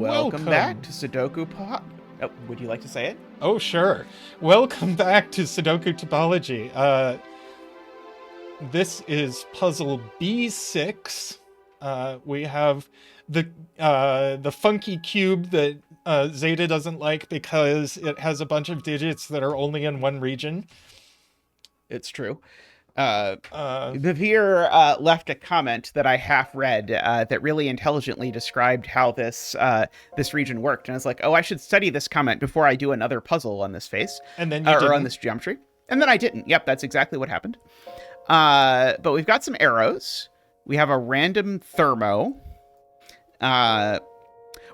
Welcome back to Sudoku Oh, would you like to say it? Oh, sure. Welcome back to Sudoku Topology. This is puzzle B6. We have the funky cube that Zeta doesn't like because it has a bunch of digits that are only in one region. It's true. Vivir left a comment that I half read that really intelligently described how this region worked, and I was like, oh, I should study this comment before I do another puzzle on this face, and then you or on this geometry, and then I didn't. Yep, that's exactly what happened. But we've got some arrows. We have a random thermo.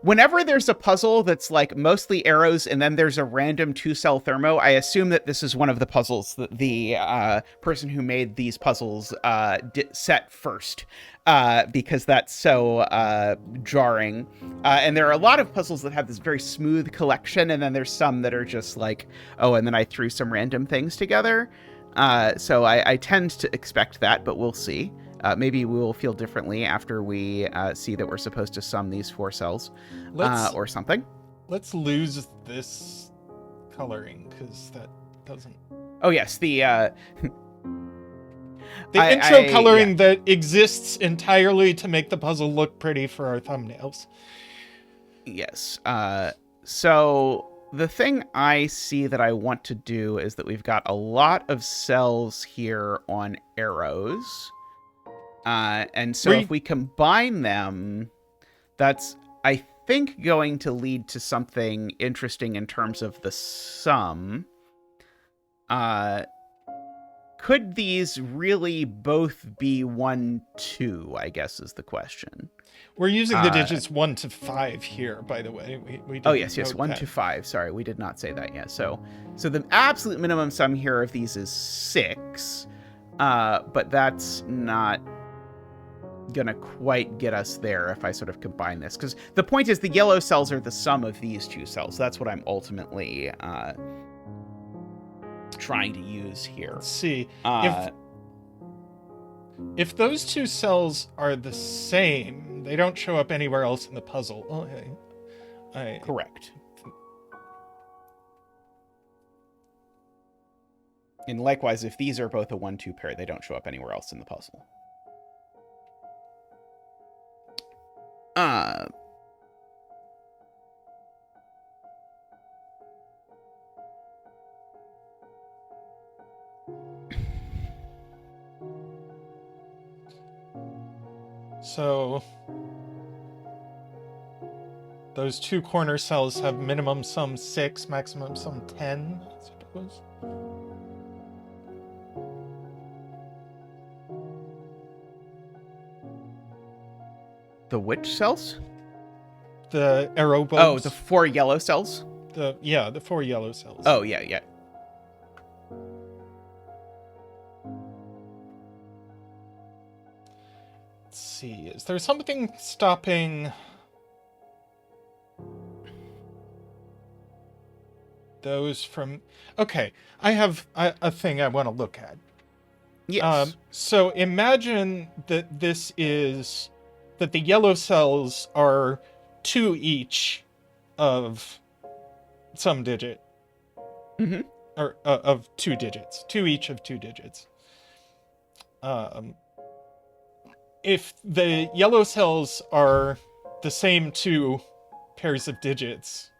Whenever there's a puzzle that's like mostly arrows and then there's a random 2-cell thermo, I assume that this is one of the puzzles that the person who made these puzzles set first, because that's so jarring. And there are a lot of puzzles that have this very smooth collection, and then there's some that are just like, oh, and then I threw some random things together. So I tend to expect that, but we'll see. Maybe we will feel differently after we see that we're supposed to sum these 4 cells or something. Let's lose this coloring, because that doesn't... Oh, yes, the intro coloring that exists entirely to make the puzzle look pretty for our thumbnails. Yes. So the thing I see that I want to do is that we've got a lot of cells here on arrows. And so if we combine them, that's, I think, going to lead to something interesting in terms of the sum. Could these really both be 1, 2, I guess is the question. We're using the digits 1 to 5 here, by the way. We oh, yes, 1 to 5. Sorry, we did not say that yet. So the absolute minimum sum here of these is 6, but that's not gonna quite get us there if I sort of combine this, because the point is the yellow cells are the sum of these 2 cells. That's what I'm ultimately trying to use here. Let's see. If those 2 cells are the same, they don't show up anywhere else in the puzzle. Okay. Correct. And likewise, if these are both a 1-2 pair, they don't show up anywhere else in the puzzle. So those 2 corner cells have minimum sum 6, maximum sum 10, I suppose. The which cells? The arrow bulbs. Oh, the 4 yellow cells? The 4 yellow cells. Oh, yeah. Let's see. Is there something stopping those from... Okay, I have a thing I want to look at. Yes. So imagine that this is... that the yellow cells are 2 each of some digit. Mm-hmm. Or of 2 digits. 2 each of 2 digits. If the yellow cells are the same 2 pairs of digits,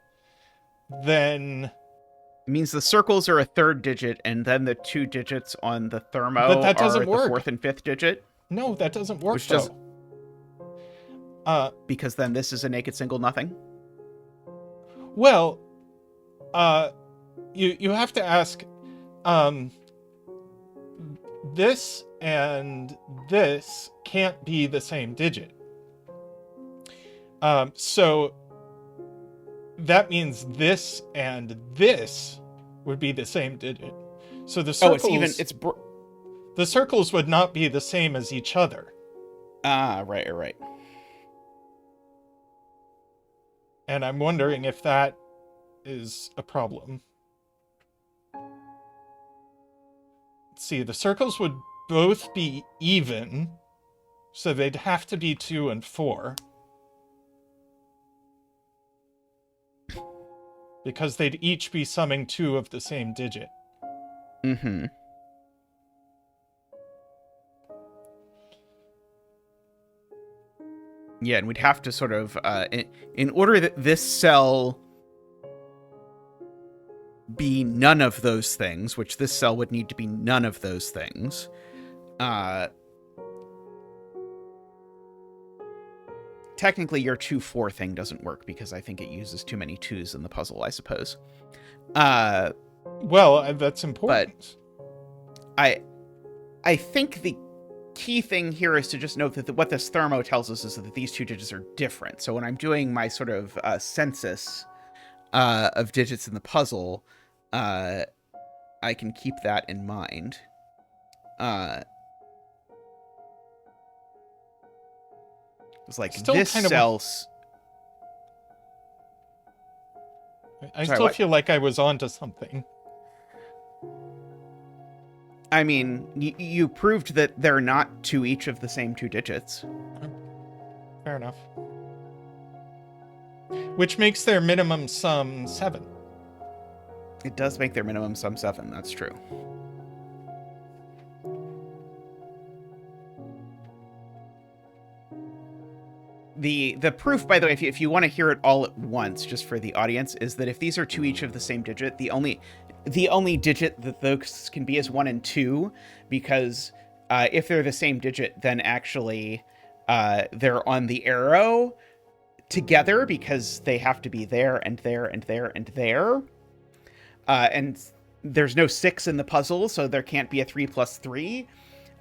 then... It means the circles are a 3rd digit, and then the 2 digits on the thermo but that doesn't are work. The 4th and 5th digit. No, that doesn't work, Which though. Because then this is a naked single nothing? Well, you have to ask, this and this can't be the same digit. So that means this and this would be the same digit. So the circles... the circles would not be the same as each other. Ah, right. And I'm wondering if that is a problem. Let's see, the circles would both be even, so they'd have to be 2 and 4. because they'd each be summing 2 of the same digit. Mm-hmm. Yeah, and we'd have to sort of, in order that this cell be none of those things, which this cell would need to be none of those things, technically your 2-4 thing doesn't work because I think it uses too many 2s in the puzzle, I suppose. Well, that's important. But I think the key thing here is to just note that what this thermo tells us is that these 2 digits are different. So when I'm doing my sort of census of digits in the puzzle, I can keep that in mind. It's like Still this kind of cell. I still feel like I was onto something. I mean, you proved that they're not 2 each of the same 2 digits. Fair enough. Which makes their minimum sum 7. It does make their minimum sum 7, that's true. The proof, by the way, if you want to hear it all at once, just for the audience, is that if these are 2 each of the same digit, the only digit that those can be is 1 and 2, because if they're the same digit, then actually they're on the arrow together because they have to be there and there and there and there. And there's no 6 in the puzzle, so there can't be a 3 plus 3.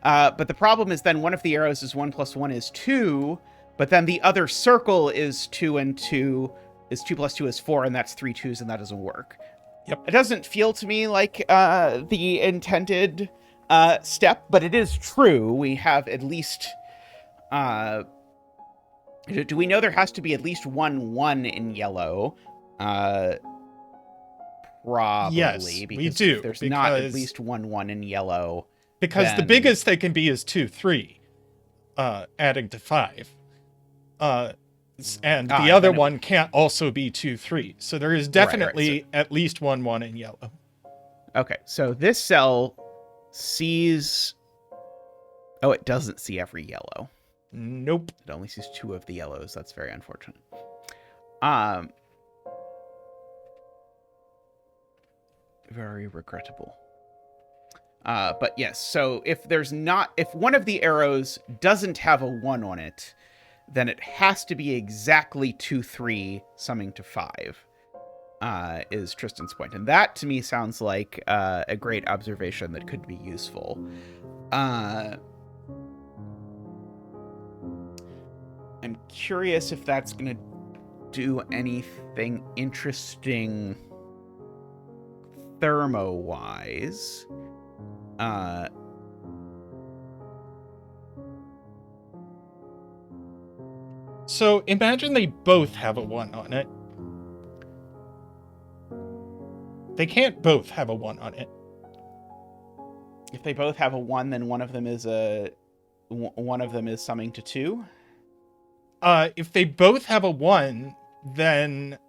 But the problem is then one of the arrows is 1 plus 1 is 2, but then the other circle is 2 and 2 is 2 plus 2 is 4, and that's 3 2s, and that doesn't work. Yep. It doesn't feel to me like the intended step, but it is true. We have at least... do we know there has to be at least 1 1 in yellow? Probably. Yes, we do. If there's not at least 1 1 in yellow... Because then... the biggest they can be is 2 3, adding to 5. And the other one can't also be 2 3. So there is definitely at least 1 1 in yellow. Okay, so this cell sees... Oh, it doesn't see every yellow. Nope. It only sees 2 of the yellows. That's very unfortunate. Very regrettable. But yes, so if one of the arrows doesn't have a 1 on it, then it has to be exactly 2 3 summing to 5, is Tristan's point. And that to me sounds like a great observation that could be useful. I'm curious if that's going to do anything interesting thermo-wise. So imagine they both have a 1 on it. They can't both have a 1 on it. If they both have a 1, then one of them is summing to 2. If they both have a 1, then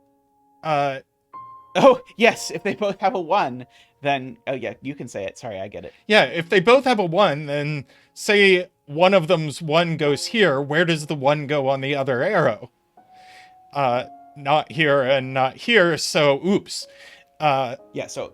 oh yes, if they both have a 1, then oh yeah, you can say it. Sorry, I get it. Yeah, if they both have a 1, then say one of them's 1 goes here, where does the 1 go on the other arrow? Not here and not here, so oops. Yeah, so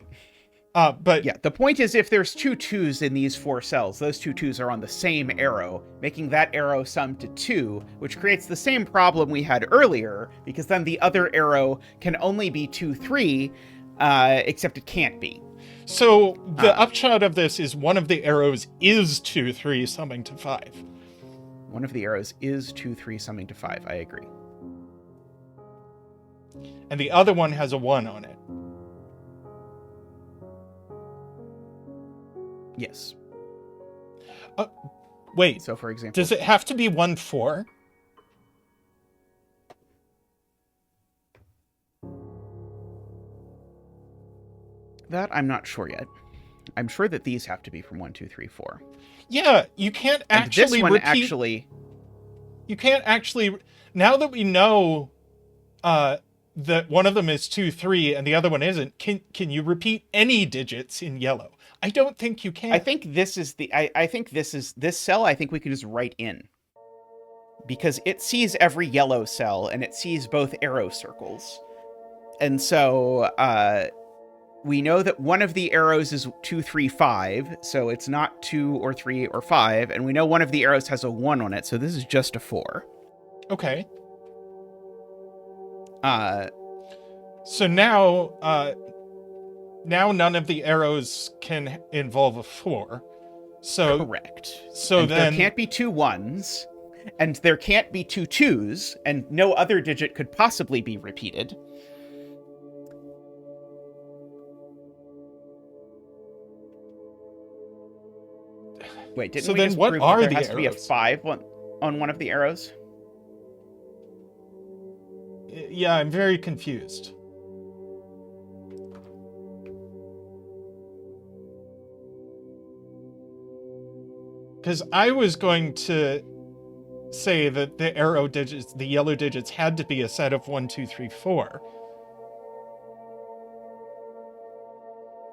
but yeah, the point is if there's 2 2s in these 4 cells, those 2 2s are on the same arrow, making that arrow sum to 2, which creates the same problem we had earlier, because then the other arrow can only be 2 3, except it can't be. So the upshot of this is one of the arrows is 2 3 summing to 5. One of the arrows is 2 3 summing to 5, I agree. And the other one has a 1 on it. Yes. Wait. So for example... Does it have to be 1 4? That I'm not sure yet. I'm sure that these have to be from 1 2 3 4. Yeah, you can't actually and this one repeat... actually... You can't actually... Now that we know that one of them is 2, 3, and the other one isn't, can you repeat any digits in yellow? I don't think you can. I think this is this cell. I think we can just write in because it sees every yellow cell and it sees both arrow circles, and so we know that one of the arrows is 2, 3, 5, so it's not 2 or 3 or 5, and we know one of the arrows has a 1 on it, so this is just a 4. Okay. So now none of the arrows can involve a 4. So correct. So and then there can't be 2 1s, and there can't be 2 2s, and no other digit could possibly be repeated. Wait, didn't so we then just what prove are that there the has to be a arrows? 5 on one of the arrows? Yeah, I'm very confused. Because I was going to say that the arrow digits, the yellow digits, had to be a set of 1, 2, 3, 4.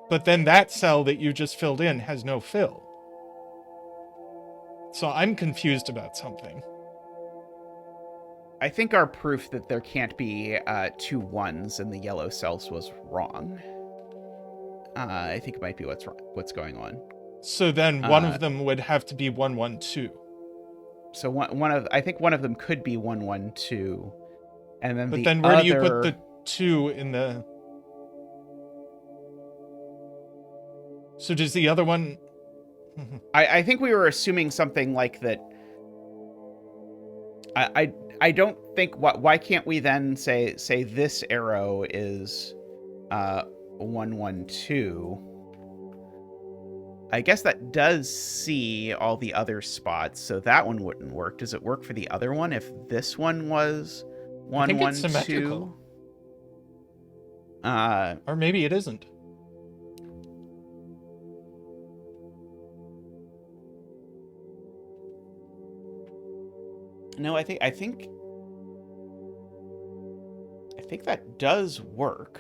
But then that cell that you just filled in has no fill. So I'm confused about something. I think our proof that there can't be 2 1s in the yellow cells was wrong. I think it might be what's going on. So then one of them would have to be 1, 1, 2. So I think one of them could be 1, 1, 2, and then But the then where other... do you put the 2 in the... So does the other one... I think we were assuming something like that. I don't think... Why can't we then say this arrow is 1, 1, 2? I guess that does see all the other spots, so that one wouldn't work. Does it work for the other one if this one was 1, 1, 2? Symmetrical. Or maybe it isn't. No, I think that does work.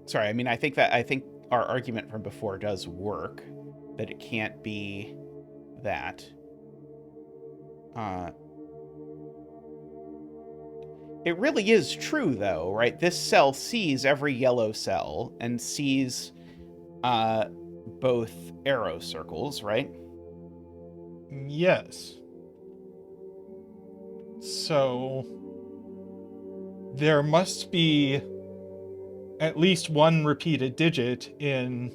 Sorry, I mean I think our argument from before does work, that it can't be that. It really is true though, right? This cell sees every yellow cell and sees both arrow circles, right? Yes. So there must be at least one repeated digit in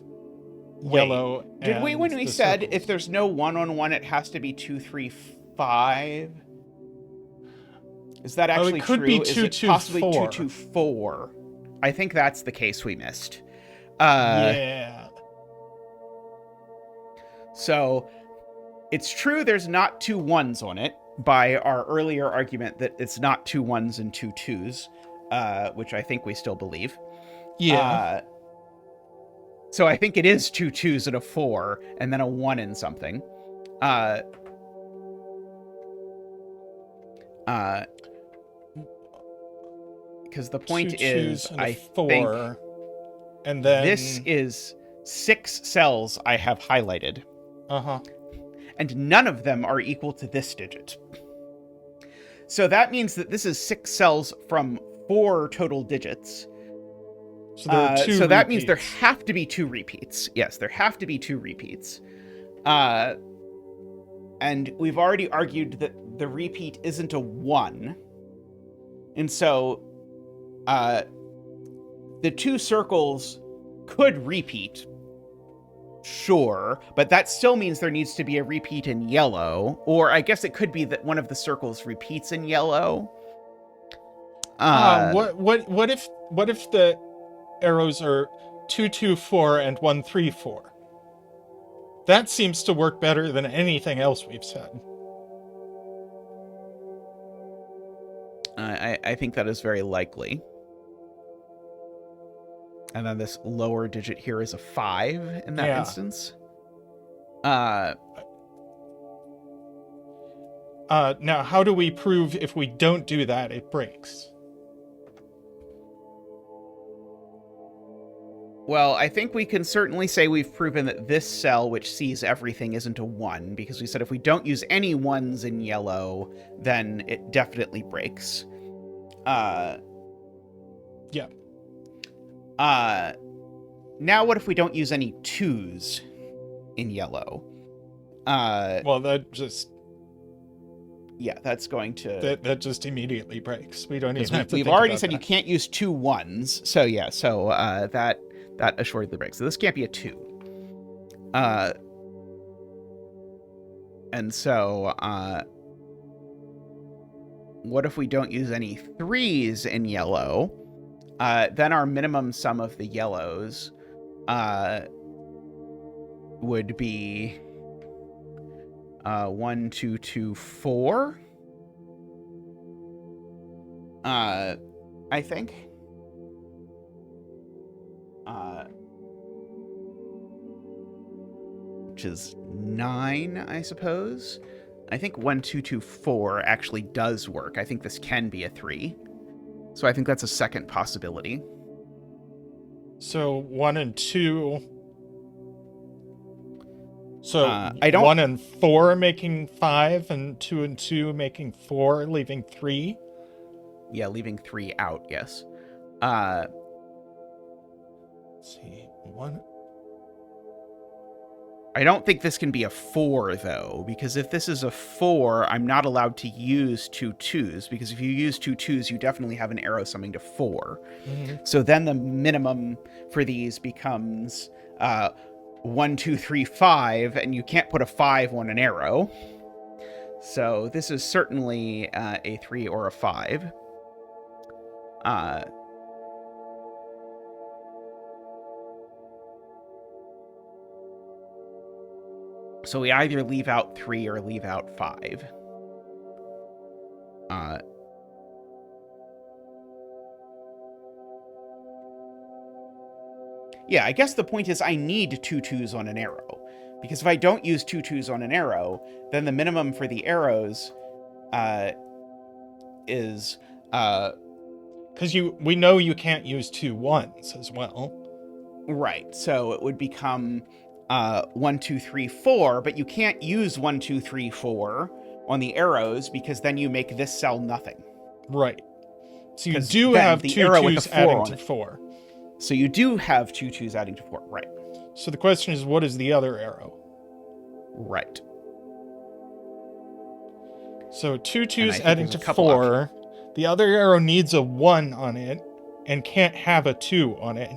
yellow. Did we, when we said circles. if there's no 1 on 1, it has to be 2, 3, 5? Is that actually it could true? be Is 2, it 2, possibly 4. 2, 2, 4? I think that's the case we missed. Yeah. So it's true there's not 2 1s on it by our earlier argument that it's not 2 1s and 2 2s, which I think we still believe. Yeah. So I think it is 2 2s and a 4, and then a 1 in something. Because the point is, I 4, think and then this is 6 cells I have highlighted. And none of them are equal to this digit. So that means that this is 6 cells from 4 total digits. So there are 2 so that repeats. means there have to be 2 repeats. Yes, there have to be 2 repeats. And we've already argued that the repeat isn't a 1. And so the 2 circles could repeat, sure, but that still means there needs to be a repeat in yellow, or I guess it could be that one of the circles repeats in yellow. What if the arrows are 2, 2, 4 and 1, 3, 4? That seems to work better than anything else we've said. I think that is very likely. And then this lower digit here is a 5 in that instance. Now, how do we prove if we don't do that, it breaks? Well, I think we can certainly say we've proven that this cell, which sees everything, isn't a 1, because we said if we don't use any 1s in yellow, then it definitely breaks. Yeah. Now what if we don't use any 2s in yellow? Well, that just Yeah, that's going to... that just immediately breaks. We don't even have to We've think already about said that. you can't use 2 1s, so yeah, so that assuredly breaks. So this can't be a 2. And so, what if we don't use any 3s in yellow? Then our minimum sum of the yellows would be 1, 2, 2, 4. I think. Which is 9, I suppose. I think 1, 2, 2, 4 actually does work. I think this can be a 3. So I think that's a second possibility. So 1 and 2. So I don't... 1 and 4 making 5, and 2 and 2 making 4, leaving 3. Yeah, leaving 3 out, yes. Let's see. 1. I don't think this can be a 4, though, because if this is a 4, I'm not allowed to use 2 2s, because if you use 2 2s, you definitely have an arrow summing to 4. Mm-hmm. So then the minimum for these becomes 1, 2, 3, 5, and you can't put a 5 on an arrow. So this is certainly a 3 or a 5. So we either leave out 3 or leave out 5. Yeah, I guess the point is I need 2 2s on an arrow. Because if I don't use 2 2s on an arrow, then the minimum for the arrows is... Because we know you can't use 2 1s as well. Right, so it would become 1, 2, 3, 4, but you can't use 1, 2, 3, 4 on the arrows because then you make this cell nothing. Right. So you 'Cause do then have the 2 arrow with 2s the 4 adding on to it. 4. So you do have 2 2s adding to 4, right. So the question is, what is the other arrow? Right. So 2 I 2s think adding there's to a couple 4. The other arrow needs a 1 on it and can't have a 2 on it.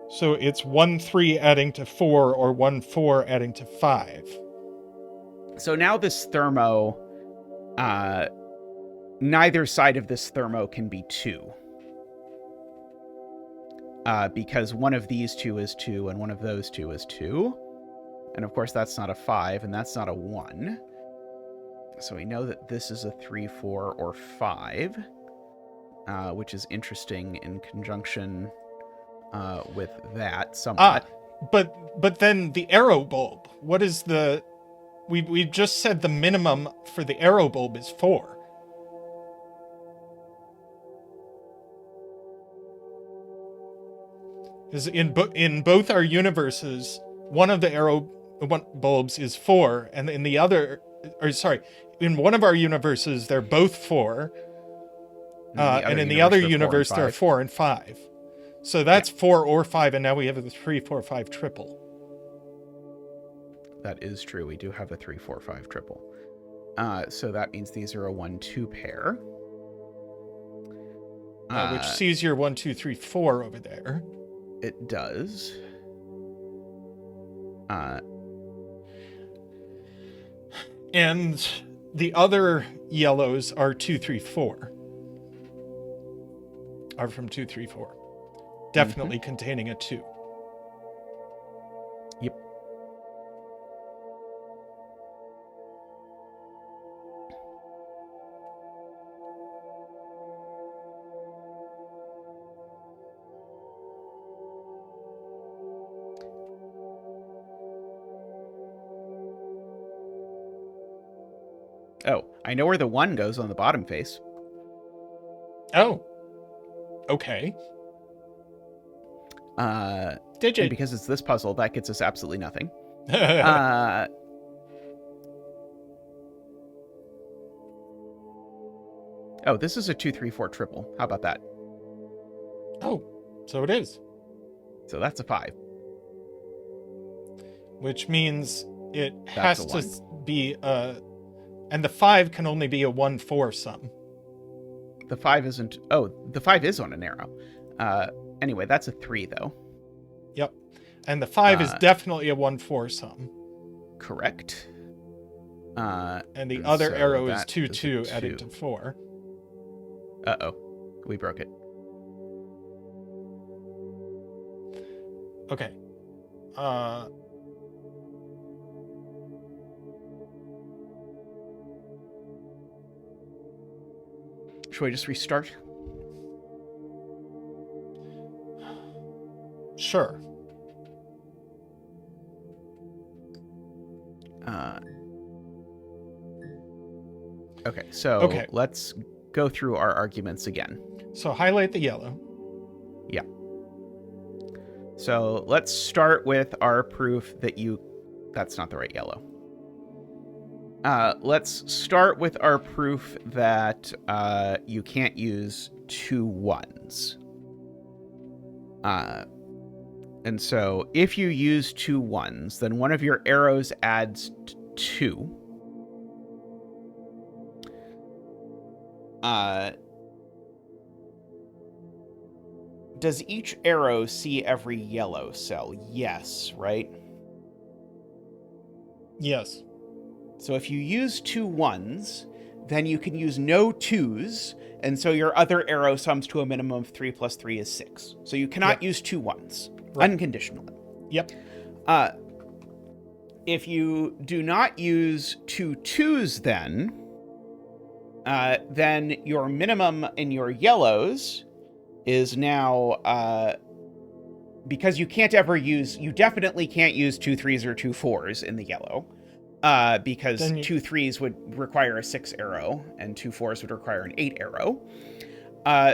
So it's 1 3 adding to 4 or 1 4 adding to 5. So now this thermo, neither side of this thermo can be 2. Because one of these 2 is 2 and one of those 2 is 2. And of course that's not a 5 and that's not a 1. So we know that this is a 3, 4, or 5, which is interesting in conjunction with that somewhat. But then the arrow bulb. What is the... We just said the minimum for the arrow bulb is 4. Because in both our universes, one of the arrow bulbs is 4, and in the other... Or sorry, in one of our universes, they're both 4. And in the other universe, they're 4 and 5. So that's 4 or 5, and now we have a 3, 4, 5 triple. That is true. We do have a 3, 4, 5 triple. So that means these are a 1, 2 pair. Which sees your 1, 2, 3, 4 over there. It does. And the other yellows are 2, 3, 4. Are from 2, 3, 4. Definitely containing a 2. Yep. Oh, I know where the 1 goes on the bottom face. Oh. Okay. And Digit. because it's this puzzle, that gets us absolutely nothing. Uh, oh, this is a 2, 3, 4 triple. How about that? Oh, so it is. So that's a 5. Which means it That's has a to be and the 5 can only be a 1-4 sum. The 5 isn't. Oh, the 5 is on an arrow. Anyway, that's a 3 though. Yep. And the 5 is definitely a 1-4 sum. Correct. And the other so arrow is that 2, is a 2 2. added to 4. Uh-oh. We broke it. Okay. Should we just restart? Sure. Okay, so let's go through our arguments again. So highlight the yellow. Yeah. So let's start with our proof that that's not the right yellow. Let's start with our proof that you can't use 2 1s. And so if you use 2 1s, then one of your arrows adds 2. Does each arrow see every yellow cell? Yes, right? Yes. So if you use 2 1s, then you can use no 2s, and so your other arrow sums to a minimum of 3 plus 3 is 6. So you cannot use 2 1s unconditionally. Yep. If you do not use 2 2s, then your minimum in your yellows is now, because you definitely can't use 2 3s or 2 4s in the yellow, because 2 3s would require a 6 arrow and 2 4s would require an 8 arrow.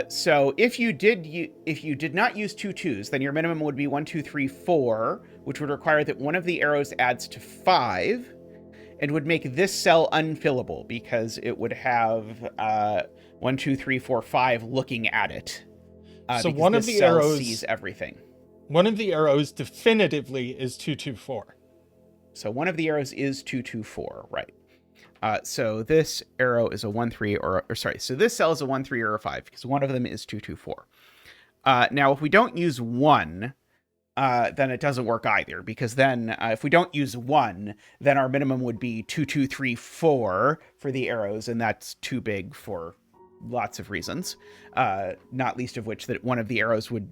So if you did not use 2 2s, then your minimum would be 1 2 3 4, which would require that one of the arrows adds to 5, and would make this cell unfillable because it would have 1 2 3 4 5 looking at it. So one of the arrows sees everything. One of the arrows definitively is 2 2 4. So one of the arrows is 2 2 4, right? So this arrow is a 1 3 so this cell is a 1 3 or a 5 because one of them is 2 2 4. Now, if we don't use 1, then it doesn't work either, because then if we don't use 1, then our minimum would be 2 2 3 4 for the arrows, and that's too big for lots of reasons, not least of which that one of the arrows would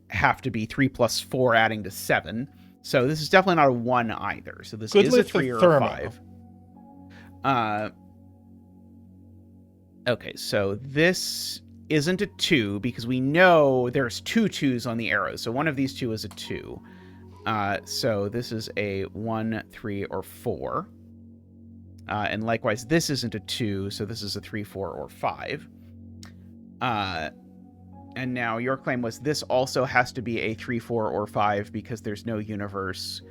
have to be 3 plus 4 adding to 7. So this is definitely not a 1 either. So this is a 3 or a 5. Okay, so this isn't a 2 because we know there's 2 2s on the arrows. So one of these 2 is a 2. So this is a 1, 3, or 4. And likewise, this isn't a 2, so this is a 3, 4, or 5. And now your claim was this also has to be a 3, 4, or 5 because there's no universe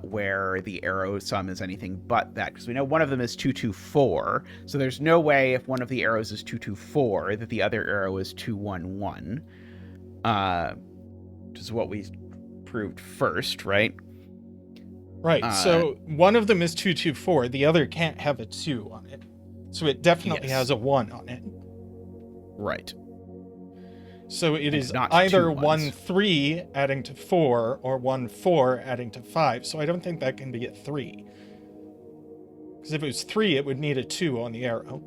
where the arrow sum is anything but that. Because we know one of them is 2, 2, 4. So there's no way if one of the arrows is 2, 2, 4 that the other arrow is 2, 1, 1. Which is what we proved first, right? Right. So one of them is 2 2 4. The other can't have a 2 on it. So it definitely has a 1 on it. Right. So it is either 1 3 adding to 4 or 1 4 adding to 5. So I don't think that can be a 3. Because if it was 3, it would need a 2 on the arrow.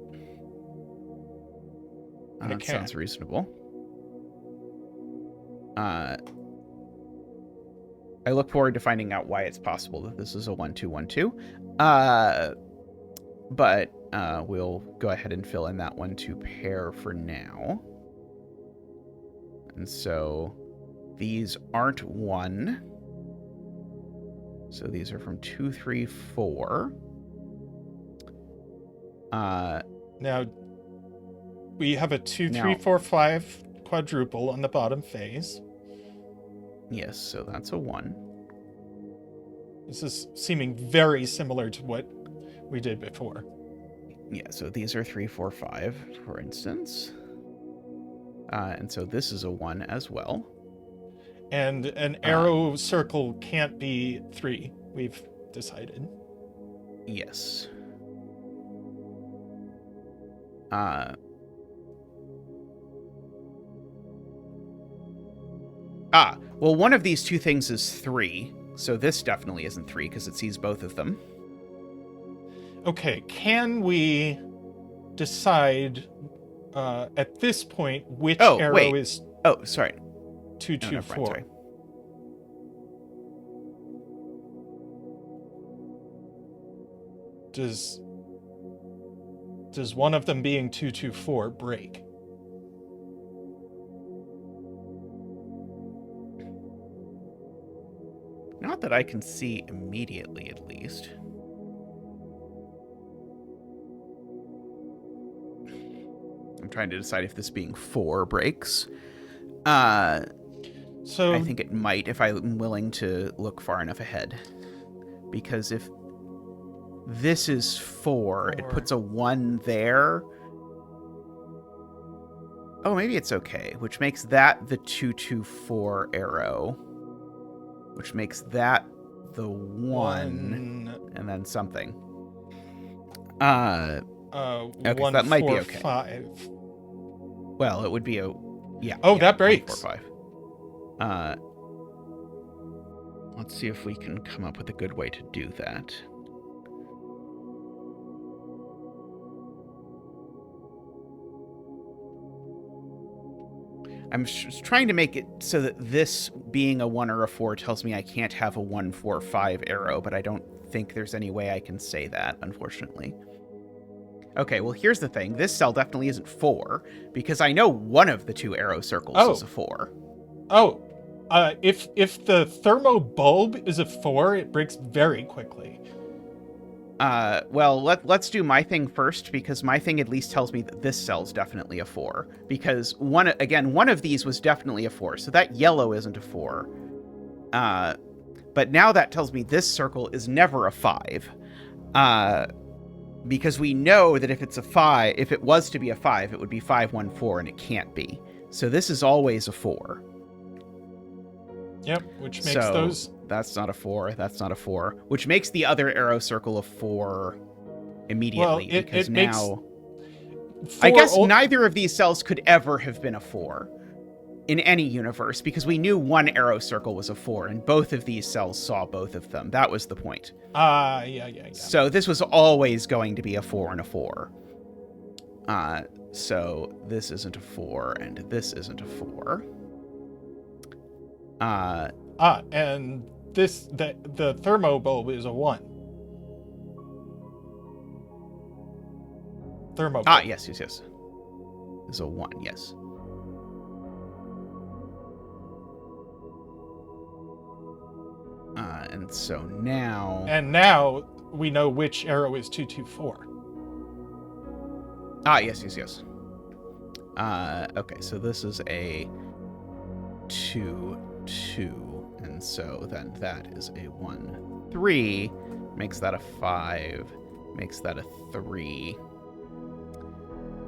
And that sounds reasonable. I look forward to finding out why it's possible that this is a 1 2 1 2. But we'll go ahead and fill in that 1 2 pair for now. And so these aren't 1. So these are from 2 3 4. Now we have a 2 3 4 5 quadruple on the bottom phase. Yes, so that's a 1. This is seeming very similar to what we did before. Yeah, so these are 3, 4, 5, for instance. And so this is a 1 as well. And an arrow circle can't be 3, we've decided. Yes. Well, one of these two things is 3, so this definitely isn't 3 because it sees both of them. Okay, can we decide at this point which arrow is... Oh, sorry. 2, 2, 4. Sorry. Does one of them being 2, 2, 4 break? Not that I can see immediately, at least. I'm trying to decide if this being 4 breaks. So I think it might if I'm willing to look far enough ahead. Because if this is 4, it puts a 1 there. Oh, maybe it's okay, which makes that the 2, 2, 4 arrow. Which makes that the 1 and then something. Okay, 1, that might 4, be okay. 5. Well, it would be a... Yeah. Oh, yeah, that breaks. 1, 4, 5. Let's see if we can come up with a good way to do that. I'm trying to make it so that this being a 1 or a 4 tells me I can't have a 1, 4, 5 arrow, but I don't think there's any way I can say that, unfortunately. Okay, well, here's the thing. This cell definitely isn't 4, because I know one of the 2 arrow circles is a 4. Oh, if the thermo bulb is a 4, it breaks very quickly. Well, let's do my thing first, because my thing at least tells me that this cell's definitely a 4. Because, one of these was definitely a 4, so that yellow isn't a 4. But now that tells me this circle is never a 5. Because we know that if it's a 5, if it was to be a 5, it would be 5, 1, 4, and it can't be. So this is always a 4. Yep, which makes those... That's not a 4, that's not a 4. Which makes the other arrow circle a 4 immediately, well, because it now... Makes I guess neither of these cells could ever have been a 4 in any universe, because we knew one arrow circle was a 4, and both of these cells saw both of them. That was the point. Yeah. So this was always going to be a 4 and a 4. So this isn't a 4, and this isn't a 4. And the thermo bulb is a 1. Thermo bulb. Yes. Is a 1, yes. And so now... And now we know which arrow is 2, 2, 4. Yes. Okay, so this is a 2, 2, and so then that is a 1, 3, makes that a 5, makes that a 3.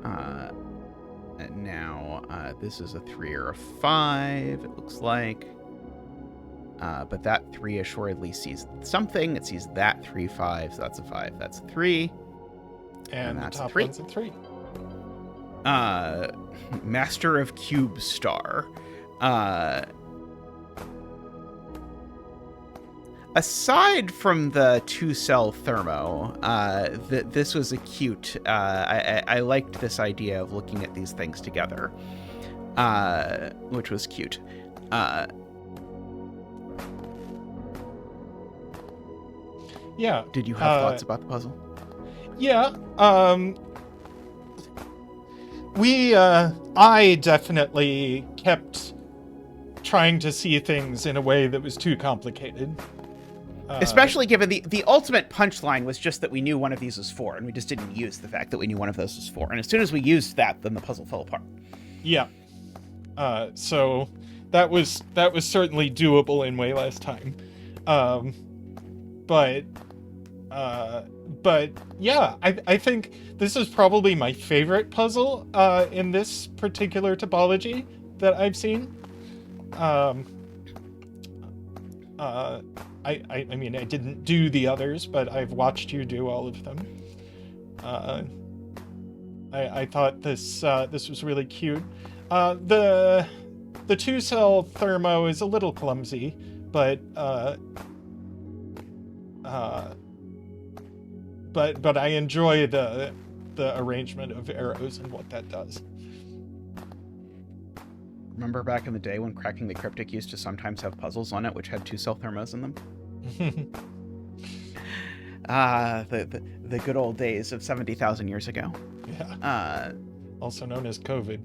And now this is a 3 or a 5, it looks like. But that 3 assuredly sees something. It sees that 3, 5, so that's a 5, that's a 3. And that's the top a 3. one's a 3. Master of Cube Star. Aside from the 2-cell thermo, this was a cute... I liked this idea of looking at these things together, which was cute. Yeah. Did you have thoughts about the puzzle? Yeah. I definitely kept trying to see things in a way that was too complicated. Especially given the ultimate punchline was just that we knew one of these was 4, and we just didn't use the fact that we knew one of those was 4. And as soon as we used that, then the puzzle fell apart. Yeah. So that was certainly doable in way less time. Um, but yeah, I think this is probably my favorite puzzle in this particular topology that I've seen. I mean, I didn't do the others, but I've watched you do all of them. I thought this was really cute. The 2-cell thermo is a little clumsy, but I enjoy the arrangement of arrows and what that does. Remember back in the day when Cracking the Cryptic used to sometimes have puzzles on it which had 2-cell thermos in them? The good old days of 70,000 years ago. Yeah. Also known as COVID.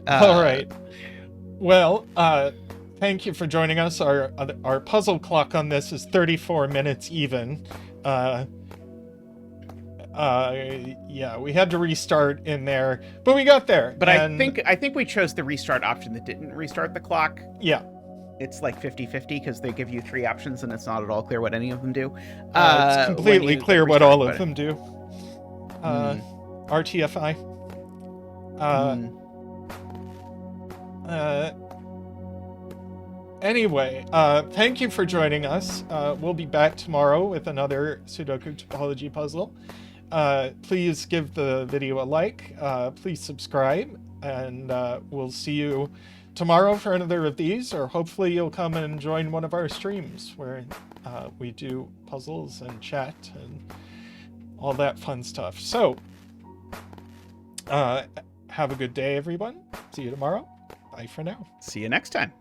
All All right. Well, thank you for joining us. Our puzzle clock on this is 34 minutes even. Yeah, we had to restart in there, but we got there. But I think we chose the restart option that didn't restart the clock. Yeah. It's like 50-50 because they give you 3 options and it's not at all clear what any of them do. It's completely clear what all of them do. RTFI. Anyway, thank you for joining us. We'll be back tomorrow with another Sudoku Topology puzzle. Please give the video a like. Please subscribe, and we'll see you tomorrow for another of these, or hopefully you'll come and join one of our streams where we do puzzles and chat and all that fun stuff. So, have a good day, everyone. See you tomorrow. Bye for now. See you next time.